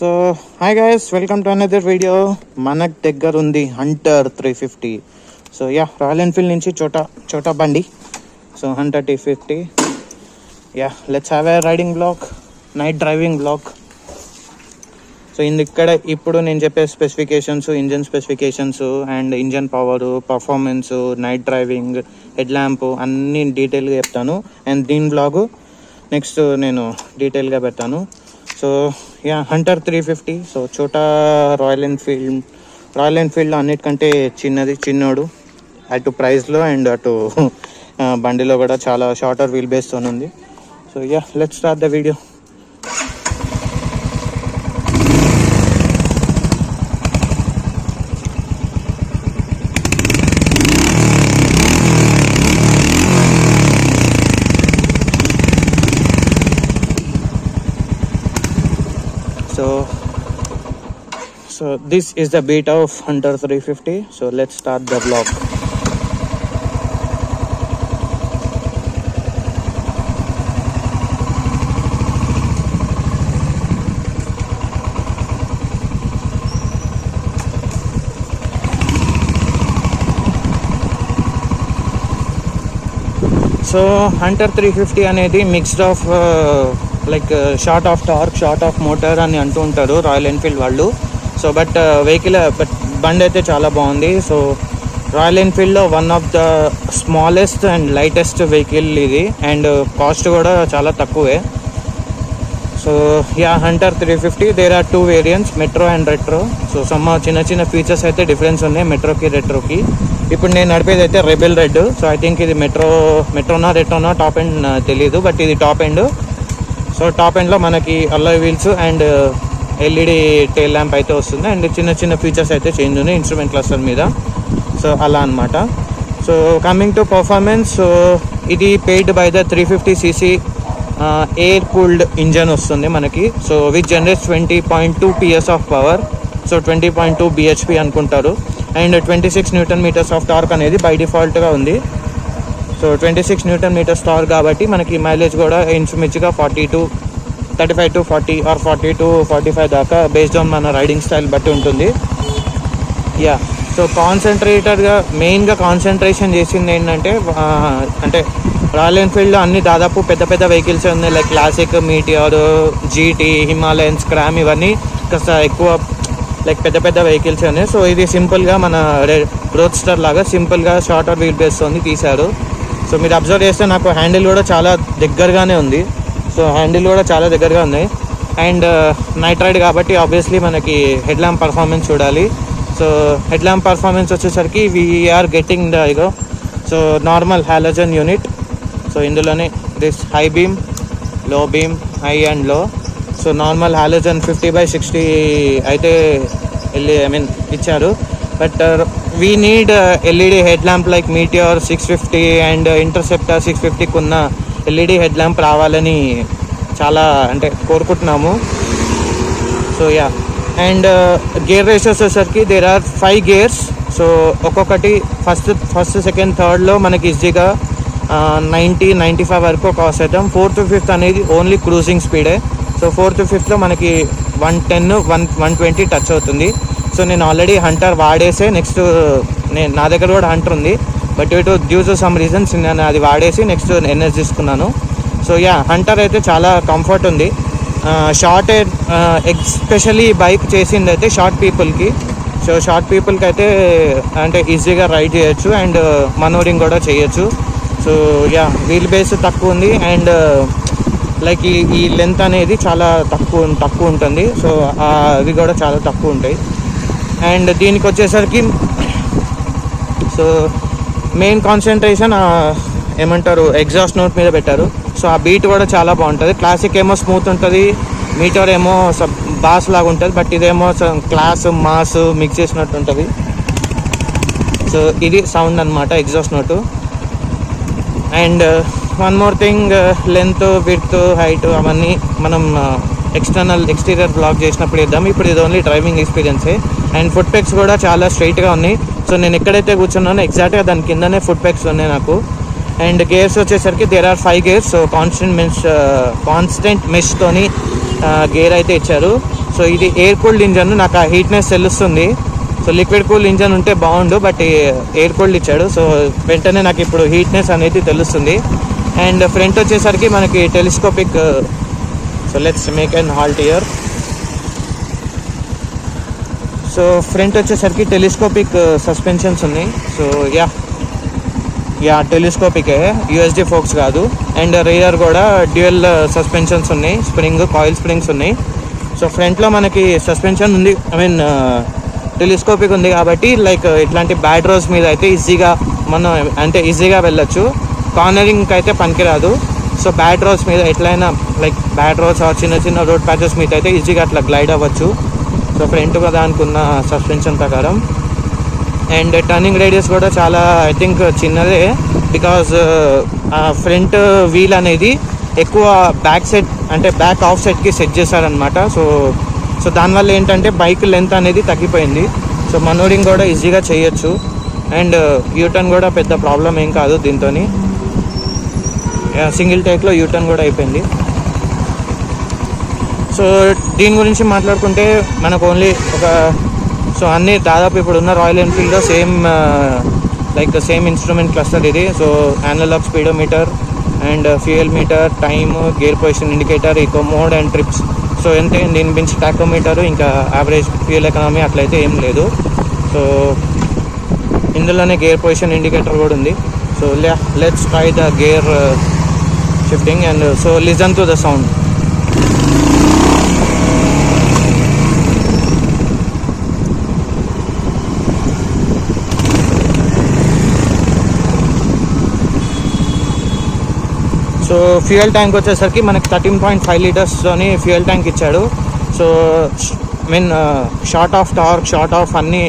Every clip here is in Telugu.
So hi guys, welcome to another video. మనకు దగ్గర ఉంది Hunter 350. So yeah, royal Enfield నుంచి చోటా బండి. So Hunter 350. Yeah, let's have a riding blog, night driving blog. So ఇక్కడ ఇప్పుడు నేను చెప్పే specifications, engine specifications and engine power, performance, night driving, head lamp అన్నీ డీటెయిల్గా చెప్తాను. అండ్ దీని బ్లాగు నెక్స్ట్ నేను డీటెయిల్గా పెడతాను. So yeah, Hunter 350. సో చోటా రాయల్ ఎన్ఫీల్డ్ అన్నిటికంటే చిన్నోడు అటు ప్రైస్లో అండ్ అటు బండిలో కూడా చాలా షార్టర్ వీల్ బేస్తో ఉంది. So yeah, let's start the video. So this is the beat of Hunter 350. So let's start the vlog. So Hunter 350 అనేది mixed of like short of torque, short of motor అని అంటూ ఉంటారు రాయల్ ఎన్ఫీల్డ్ వాళ్ళు. సో బట్ బండి అయితే చాలా బాగుంది. సో రాయల్ ఎన్ఫీల్డ్లో one of the smallest and lightest vehicle ఇది, అండ్ కాస్ట్ కూడా చాలా తక్కువే. So yeah, Hunter 350 there are 2 variants, metro and retro. So చిన్న ఫీచర్స్ అయితే డిఫరెన్స్ ఉన్నాయి మెట్రోకి రెట్రోకి. ఇప్పుడు నేను నడిపేది అయితే rebel red. So I think ఇది మెట్రోనా రెట్రోనా టాప్ ఎండ్ తెలీదు, బట్ ఇది టాప్ ఎండ్. సో టాప్ ఎండ్లో మనకి alloy wheels and LED tail lamp అయితే వస్తుంది, అండ్ చిన్న ఫీచర్స్ అయితే చేంజ్ ఉన్నాయి ఇన్స్ట్రుమెంట్ క్లస్టర్ మీద. సో అలా అనమాట. So coming to performance, so ఇది paid by the 350cc air cooled engine వస్తుంది మనకి. So which generates 20.2 PS of power. So 20.2 bhp అనుకుంటారు. అండ్ 26 Nm ఆఫ్ టార్క్ అనేది బై డిఫాల్ట్గా ఉంది. సో 26 Nm టార్క్ కాబట్టి మనకి మైలేజ్ కూడా ఇంచుమించుగా 35 to 40 ఆర్ 40 to 45 దాకా బేస్డ్ ఆన్ మన రైడింగ్ స్టైల్ బట్టి ఉంటుంది. యా, సో మెయిన్గా కాన్సన్ట్రేషన్ చేసింది ఏంటంటే అంటే రాయల్ ఎన్ఫీల్డ్లో అన్ని దాదాపు పెద్ద వెహికల్స్ ఉన్నాయి, like classic, Meteor, GT, Himalayan, Scram, ఇవన్నీ కాస్త ఎక్కువ లైక్ పెద్ద వెహికల్స్ ఉన్నాయి. సో ఇది సింపుల్గా మన రోడ్స్టర్ లాగా సింపుల్గా షార్టర్ వీల్ బేస్తో తీశారు. సో మీరు అబ్జర్వ్ చేస్తే నాకు హ్యాండిల్ కూడా చాలా దగ్గరగానే ఉంది. సో హ్యాండిల్ కూడా చాలా దగ్గరగా ఉన్నాయి. అండ్ నైట్ రైడ్ కాబట్టి ఆబ్వియస్లీ మనకి హెడ్ ల్యాంప్ పర్ఫార్మెన్స్ చూడాలి. సో హెడ్ ల్యాంప్ పర్ఫార్మెన్స్ వచ్చేసరికి we're getting the so normal halogen unit. So ఇందులోనే this high beam, low beam, high and low. So normal halogen 50/60 అయితే ఇచ్చారు. But we need LED head lamp like Meteor 650 and Interceptor 650కి ఉన్న ఎల్ఈడి హెడ్ ల్యాంప్ రావాలని చాలా కోరుకుంటున్నాము. So yeah, and gear ratios వచ్చేసరికి దేర్ ఆర్ 5 గేర్స్. సో ఒక్కొక్కటి ఫస్ట్ సెకండ్ థర్డ్లో మనకి ఈజీగా 90-95 వరకు క్రాస్ అవుతాం. 4th to 5th అనేది ఓన్లీ క్రూజింగ్ స్పీడే. సో 4th to 5th మనకి 110-120 టచ్ అవుతుంది. సో నేను ఆల్రెడీ హంటర్ వాడేసే నెక్స్ట్ నా దగ్గర కూడా హంటర్ ఉంది, but due to some reasons నేను అది వాడేసి నెక్స్ట్ ఎన్ఎస్ తీసుకున్నాను. సో యా, హంటర్ అయితే చాలా కంఫర్ట్ ఉంది. షార్ట్ ఎస్పెషల్లీ బైక్ చేసింది అయితే షార్ట్ పీపుల్కి. సో షార్ట్ పీపుల్కి అయితే ఈజీగా రైడ్ చేయొచ్చు అండ్ మనోరింగ్ కూడా చేయొచ్చు. సో యా, వీల్ బేస్ తక్కువ ఉంది అండ్ లైక్ ఈ లెంత్ అనేది చాలా తక్కువ ఉంటుంది. సో అవి కూడా చాలా తక్కువ ఉంటాయి. అండ్ దీనికి వచ్చేసరికి so main concentration exhaust note మీద పెట్టారు. సో ఆ బీట్ కూడా చాలా బాగుంటుంది. క్లాసిక్ ఏమో స్మూత్ ఉంటుంది, మీటర్ ఏమో బాస్ లాగా ఉంటుంది, బట్ ఇదేమో క్లాస్ మాస్ మిక్స్ చేసినట్టు ఉంటుంది. సో ఇది సౌండ్ అనమాట, exhaust note. And one more thing, length, width, height అవన్నీ మనం ఎక్స్టీరియర్ బ్లాగ్ చేసినప్పుడు ఇద్దాం. ఇప్పుడు ఇది ఓన్లీ డ్రైవింగ్ ఎక్స్పీరియన్సే. అండ్ ఫుట్ పెగ్స్ కూడా చాలా స్ట్రైట్గా ఉన్నాయి. సో నేను ఎక్కడైతే కూర్చున్నానో ఎగ్జాక్ట్గా దాని కిందనే ఫుట్ పెగ్స్ ఉన్నాయి నాకు. అండ్ గేర్స్ వచ్చేసరికి there are 5 gears. So constant మెష్తోని గేర్ అయితే ఇచ్చారు. సో సో ఇది ఎయిర్ కూల్డ్ ఇంజన్, నాకు ఆ హీట్నెస్ తెలుస్తుంది. సో లిక్విడ్ కూల్ ఇంజన్ ఉంటే బాగుండు, బట్ ఎయిర్ కూల్డ్ ఇచ్చాడు. సో వెంటనే నాకు ఇప్పుడు హీట్నెస్ అనేది తెలుస్తుంది. అండ్ ఫ్రంట్ వచ్చేసరికి మనకి telescopic, so let's make and halt here. So front వచ్చేసరికి టెలిస్కోపిక్ సస్పెన్షన్స్ ఉన్నాయి. సో యా టెలిస్కోపికే, యూఎస్డి ఫోక్స్ కాదు. అండ్ రియర్ కూడా డ్యూయల్ సస్పెన్షన్స్ ఉన్నాయి, కాయిల్ స్ప్రింగ్స్ ఉన్నాయి. సో ఫ్రంట్లో మనకి సస్పెన్షన్ ఉంది, టెలిస్కోపిక్ ఉంది కాబట్టి లైక్ ఇట్లాంటి బ్యాడ్ రోడ్స్ మీద అయితే ఈజీగా వెళ్ళొచ్చు. కార్నరింగ్కి అయితే పనికిరాదు. సో బ్యాడ్ రోడ్స్ మీద ఎట్లయినా లైక్ బ్యాడ్ రోడ్స్ చిన్న చిన్న రోడ్ ప్యాచెస్ మీద అయితే ఈజీగా అట్లా గ్లైడ్ అవ్వచ్చు. సో ఫ్రంట్ కదా అనుకున్న సస్పెన్షన్ ప్రకారం. అండ్ టర్నింగ్ రేడియస్ కూడా చాలా ఐ థింక్ చిన్నదే, బికాజ్ ఫ్రంట్ వీల్ అనేది ఎక్కువ బ్యాక్ ఆఫ్ సెట్కి సెట్ చేశారనమాట. సో దానివల్ల ఏంటంటే బైక్ లెంత్ అనేది తగ్గిపోయింది. సో మనోరింగ్ కూడా ఈజీగా చేయొచ్చు. అండ్ యూటర్న్ కూడా పెద్ద ప్రాబ్లం ఏం కాదు దీంతో. సింగిల్ టేక్లో యూటర్న్ కూడా అయిపోయింది. సో దీని గురించి మాట్లాడుకుంటే మనకు ఓన్లీ సో అన్నీ దాదాపు ఇప్పుడున్న రాయల్ ఎన్ఫీల్డ్లో సేమ్ ఇన్స్ట్రుమెంట్ క్లస్టర్ ఇది. So analogue speedometer and fuel meter, time, gear position indicator, eco mode and trips. So అంతే, దీని మించి టాకోమీటర్, ఇంకా యావరేజ్ ఫ్యూయల్ ఎకనామీ అట్లయితే ఏం లేదు. సో ఇందులోనే గేర్ పొజిషన్ ఇండికేటర్ కూడా ఉంది. So let's try the gear shifting and so listen to the sound. So fuel tank వచ్చేసరికి మనకి 13.5 లీటర్స్తోని ఫ్యూయల్ ట్యాంక్ ఇచ్చాడు. So short of torque, short of అన్ని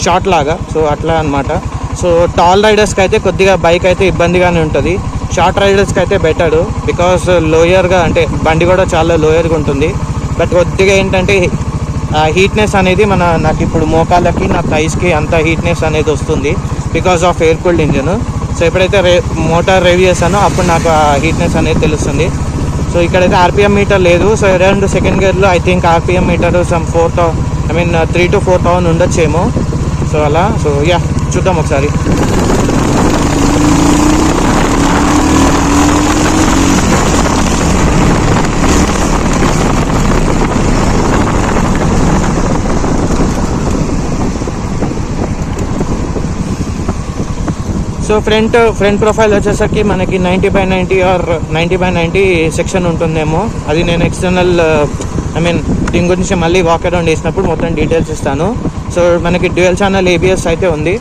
షార్ట్ లాగా, సో అట్లా అనమాట. సో టాల్ రైడర్స్కి అయితే కొద్దిగా బైక్ అయితే ఇబ్బందిగానే ఉంటుంది. షార్ట్ రైడర్స్కి అయితే బెటర్, బికాస్ లోయర్గా బండి కూడా చాలా లోయర్గా ఉంటుంది. బట్ కొద్దిగా ఏంటంటే హీట్నెస్ అనేది నాకు ఇప్పుడు మోకాళ్ళకి, నా థైస్కి అంత హీట్నెస్ అనేది వస్తుంది because of air cooled engine. So ఎప్పుడైతే మోటార్ రేవ్ చేస్తానో అప్పుడు నాకు ఆ హీట్నెస్ అనేది తెలుస్తుంది. సో ఇక్కడైతే ఆర్పిఎం మీటర్ లేదు. సో అరౌండ్ సెకండ్ గేర్లో I think RPM meter some 3 to 4,000 ఉండొచ్చేమో. సో అలా. సో చూద్దాం ఒకసారి. సో ఫ్రంట్ ప్రొఫైల్ వచ్చేసరికి మనకి 90/90 ఆర్ 90/90 సెక్షన్ ఉంటుందేమో. అది నేను ఎక్స్టర్నల్ దీని గురించి మళ్ళీ వాక్ అరౌండ్ చేసినప్పుడు మొత్తం డీటెయిల్స్ ఇస్తాను. సో మనకి డ్యూయల్ ఛానల్ ఏబిఎస్ అయితే ఉంది.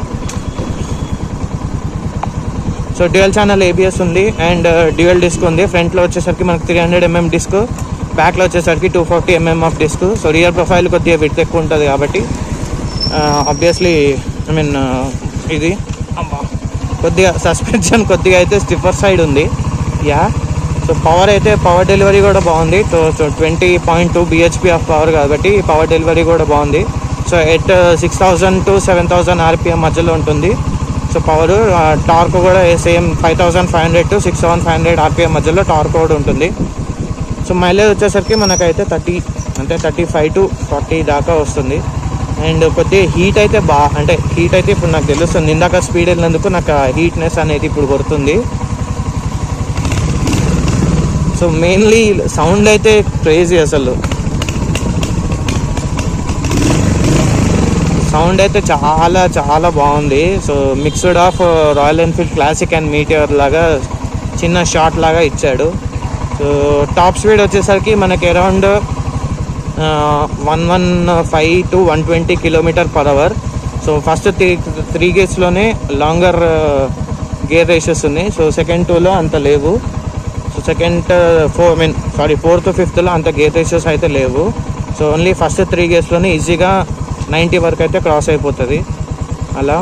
సో డ్యూయల్ ఛానల్ ఏబిఎస్ ఉంది అండ్ డ్యూయల్ డిస్క్ ఉంది. ఫ్రంట్లో వచ్చేసరికి మనకి 300 mm డిస్క్, బ్యాక్లో వచ్చేసరికి 240 mm of disc. So rear profile కొద్దిగా విడ్త్ ఎక్కువ ఉంటుంది కాబట్టి ఆబ్వియస్లీ ఇది కొద్దిగా సస్పెన్షన్ కొద్దిగా అయితే స్టిఫర్ సైడ్ ఉంది. సో పవర్ డెలివరీ కూడా బాగుంది. సో 20.2 bhp ఆఫ్ పవర్ కాబట్టి పవర్ డెలివరీ కూడా బాగుంది. సో 6,000 to 7,000 RPM మధ్యలో ఉంటుంది. సో పవర్ టార్క్ కూడా సేమ్ 5,500 to 6,500 RPM మధ్యలో టార్క్ కూడా ఉంటుంది. సో మైలేజ్ వచ్చేసరికి మనకైతే 35 to 40 దాకా వస్తుంది. అండ్ కొద్దిగా హీట్ అయితే హీట్ అయితే ఇప్పుడు నాకు తెలుస్తుంది. ఇందాక స్పీడ్ వెళ్ళినందుకు నాకు హీట్నెస్ అనేది ఇప్పుడు కొడుతుంది. సో మెయిన్లీ సౌండ్ అయితే క్రేజీ, అసలు సౌండ్ అయితే చాలా చాలా బాగుంది. So mixed of Royal Enfield classic and Meteor లాగా చిన్న షార్ట్ లాగా ఇచ్చాడు. సో టాప్ స్పీడ్ వచ్చేసరికి మనకి around 115 to 120 km/h. So first 3 గేర్స్లోనే లాంగర్ గేర్ రేషియోస్ ఉన్నాయి. సో సెకండ్ 2లో అంత లేవు. సో ఫోర్త్ 5thలో అంత గేర్ రేషియోస్ అయితే లేవు. సో ఓన్లీ ఫస్ట్ 3 గేర్స్లోనే ఈజీగా 90 వరకు అయితే క్రాస్ అయిపోతుంది అలా.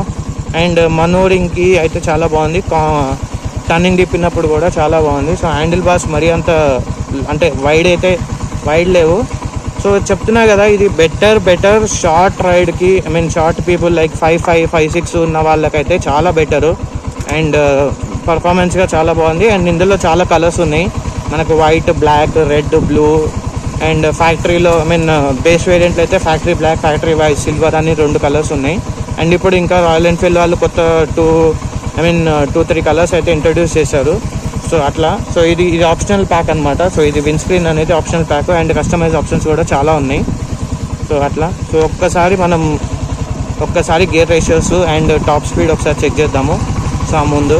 అండ్ మనోరింగ్కి అయితే చాలా బాగుంది. టర్నింగ్ తిప్పినప్పుడు కూడా చాలా బాగుంది. సో హ్యాండిల్ బార్స్ మరీ అంత వైడ్ లేవు. సో చెప్తున్నా కదా, ఇది బెటర్ షార్ట్ రైడ్కి, షార్ట్ పీపుల్ లైక్ 5'5", 5'6" ఉన్న వాళ్ళకైతే చాలా బెటరు. అండ్ పర్ఫార్మెన్స్గా చాలా బాగుంది. అండ్ ఇందులో చాలా కలర్స్ ఉన్నాయి మనకు, white, black, red, blue, and ఫ్యాక్టరీలో బేస్ వేరియంట్లో అయితే factory black, factory white, silver అని 2 కలర్స్ ఉన్నాయి. అండ్ ఇప్పుడు ఇంకా రాయల్ ఎన్ఫీల్డ్ వాళ్ళు కొత్త 2-3 కలర్స్ అయితే ఇంట్రడ్యూస్ చేశారు. సో అట్లా. సో ఇది ఆప్షనల్ ప్యాక్ అనమాట. సో ఇది విండ్ స్క్రీన్ అనేది optional pack and customise options కూడా చాలా ఉన్నాయి. సో అట్లా. సో ఒక్కసారి gear ratios and top speed ఒకసారి చెక్ చేద్దాము. సో ముందు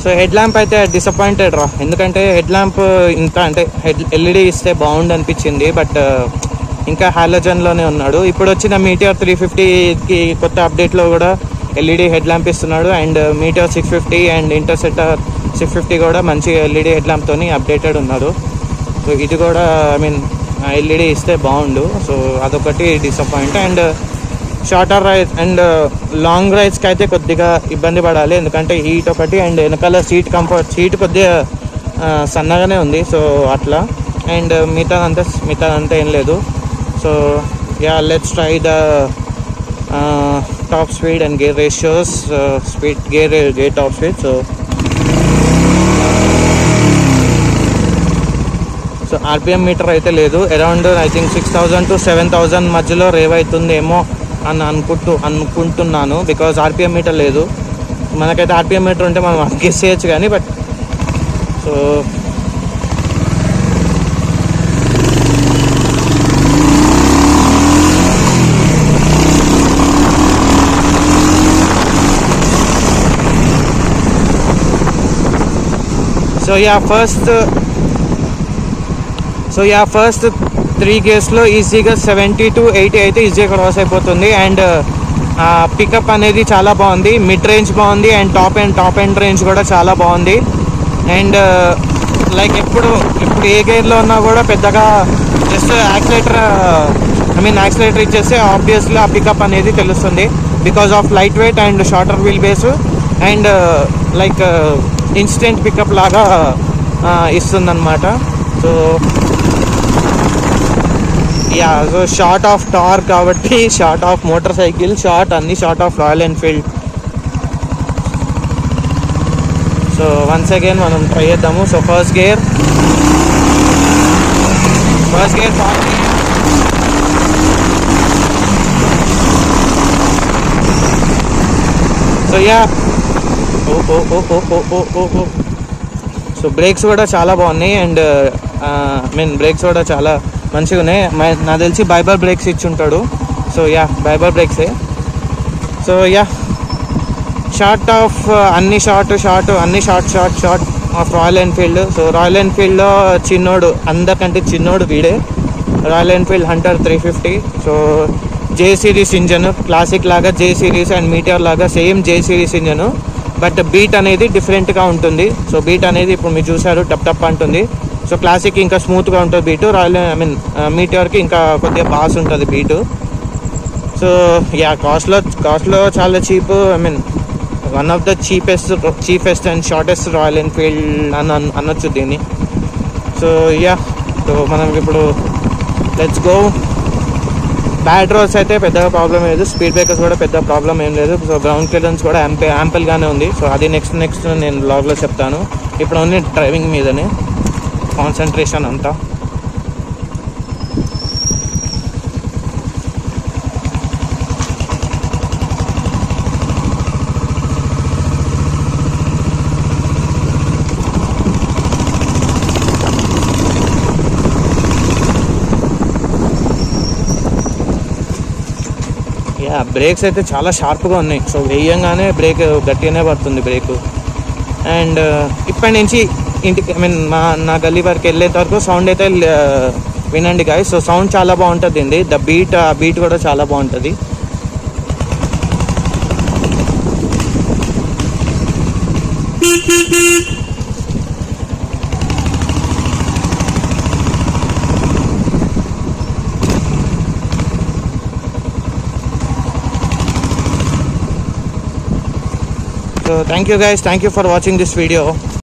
సో హెడ్ ల్యాంప్ అయితే డిసప్పాయింటెడ్ రా. ఎందుకంటే హెడ్ ల్యాంప్ ఇంత అంటే ఎల్ఈడి ఇస్తే బాగుండు అనిపించింది. బట్ ఇంకా హాలోజన్లోనే ఉన్నాడు. ఇప్పుడు వచ్చిన మీటియర్ 350కి కొత్త అప్డేట్లో కూడా ఎల్ఈడి హెడ్ ల్యాంప్ ఇస్తున్నాడు. అండ్ మీటియర్ 650 అండ్ ఇంటర్సెప్టర్ 650 కూడా మంచి ఎల్ఈడి హెడ్ ల్యాంప్తో అప్డేటెడ్ ఉన్నారు. సో ఇది కూడా ఎల్ఈడి ఇస్తే బాగుండు. సో అదొకటి disappoint. And shorter rides and long రైడ్స్కి అయితే కొద్దిగా ఇబ్బంది పడాలి. ఎందుకంటే హీట్ ఒకటి అండ్ వెనకాల సీట్ కొద్దిగా సన్నగానే ఉంది. సో అట్లా. అండ్ మిగతాదంతా ఏం లేదు. So yeah, let's try the top speed and gear ratios. Gear top speed. So RPM meter అయితే లేదు. అరౌండ్ ఐ థింక్ 6000 to 7000 మధ్యలో రేవ్ అవుతుందేమో అని అనుకుంటున్నాను. బికాజ్ ఆర్పిఎం మీటర్ లేదు. మనకైతే ఆర్పిఎం మీటర్ ఉంటే మనం గెస్ చేయొచ్చు కానీ. బట్ ఫస్ట్ 3 గేర్స్లో ఈజీగా 70 to 80 అయితే ఈజీగా క్రాస్ అయిపోతుంది. అండ్ పికప్ అనేది చాలా బాగుంది. మిడ్ రేంజ్ బాగుంది అండ్ టాప్ ఎండ్ రేంజ్ కూడా చాలా బాగుంది. అండ్ లైక్ ఇప్పుడు ఏ గేర్లో ఉన్నా కూడా పెద్దగా జస్ట్ యాక్సిలేటర్ ఇచ్చేస్తే ఆబ్వియస్లీ ఆ పికప్ అనేది తెలుస్తుంది. Because of light weight and shorter wheel base and like instant pickup లాగా ఇస్తుందన్నమాట. సో షార్ట్ ఆఫ్ టార్క్ కాబట్టి షార్ట్ ఆఫ్ మోటార్ సైకిల్, అన్ని short of Royal Enfield. So once again మనం ట్రై చేద్దాము. So first gear so so brakes కూడా చాలా బాగున్నాయి. అండ్ బ్రేక్స్ కూడా చాలా మంచిగా ఉన్నాయి. నాకు తెలిసి బైబర్ బ్రేక్స్ ఇచ్చి ఉంటాడు. సో బైబర్ బ్రేక్సే. సో అన్ని short of Royal Enfield. So Royal ఎన్ఫీల్డ్లో అందరికంటే చిన్నోడు వీడే. Royal Enfield Hunter 350. So J series engine, classic లాగా జే సిరీస్ అండ్ మీటియర్ లాగా same J series engine. But beat అనేది డిఫరెంట్గా ఉంటుంది. సో బీట్ అనేది ఇప్పుడు మీరు చూసారు టప్ అంటుంది. సో క్లాసిక్ ఇంకా స్మూత్గా ఉంటుంది బీటు. మీటియర్కి ఇంకా కొద్దిగా బాస్ ఉంటుంది బీటు. సో కాస్ట్లో చాలా cheap. One of the cheapest and shortest royal Enfield అనొచ్చు దీన్ని. సో మనం ఇప్పుడు లెట్స్ గో. బ్యాడ్ రోడ్స్ అయితే పెద్దగా ప్రాబ్లం లేదు. స్పీడ్ బ్రేకర్స్ కూడా పెద్ద ప్రాబ్లం ఏం లేదు. సో గ్రౌండ్ క్లియరెన్స్ కూడా యాంపుల్గానే ఉంది. సో అది నెక్స్ట్ నేను బ్లాగ్లో చెప్తాను. ఇప్పుడు ఓన్లీ డ్రైవింగ్ మీదనే కాన్సన్ట్రేషన్ అంతా. బ్రేక్స్ అయితే చాలా షార్ప్గా ఉన్నాయి. సో వేయంగానే బ్రేక్ గట్టిగానే పడుతుంది బ్రేకు. అండ్ ఇప్పటి నుంచి ఇంటికి నా గల్లీ వరకు వెళ్ళేంత వరకు సౌండ్ అయితే వినండి గాయస్. సో సౌండ్ చాలా బాగుంటుంది అండి. ఆ బీట్ కూడా చాలా బాగుంటుంది. So thank you guys, thank you for watching this video.